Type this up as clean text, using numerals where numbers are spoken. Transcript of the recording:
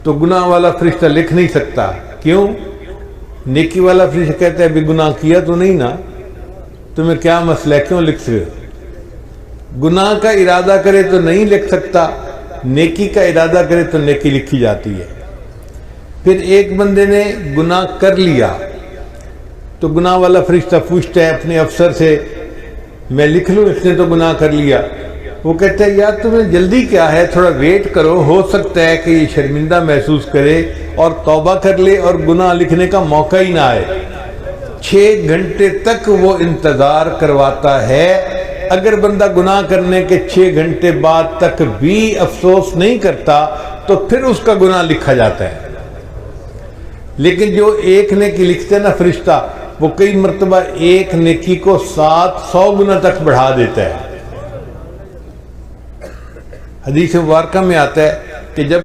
تو گناہ والا فرشتہ لکھ نہیں سکتا. کیوں؟ نیکی والا فرشتہ کہتا ہے بھی گناہ کیا تو نہیں نا، تمہیں کیا مسئلہ ہے، کیوں لکھ رہے ہو؟ گناہ کا ارادہ کرے تو نہیں لکھ سکتا، نیکی کا ارادہ کرے تو نیکی لکھی جاتی ہے. پھر ایک بندے نے گناہ کر لیا تو گناہ والا فرشتہ پوچھتا ہے اپنے افسر سے، میں لکھ لوں اس نے تو گناہ کر لیا؟ وہ کہتا ہے یار تمہیں جلدی کیا ہے، تھوڑا ویٹ کرو، ہو سکتا ہے کہ یہ شرمندہ محسوس کرے اور توبہ کر لے اور گناہ لکھنے کا موقع ہی نہ آئے. 6 گھنٹے تک وہ انتظار کرواتا ہے. اگر بندہ گناہ کرنے کے 6 گھنٹے بعد تک بھی افسوس نہیں کرتا تو پھر اس کا گناہ لکھا جاتا ہے. لیکن جو ایک نیکی لکھتے نا فرشتہ، وہ کئی مرتبہ ایک نیکی کو 700 گنا تک بڑھا دیتا ہے. حدیث مبارکہ میں آتا ہے کہ جب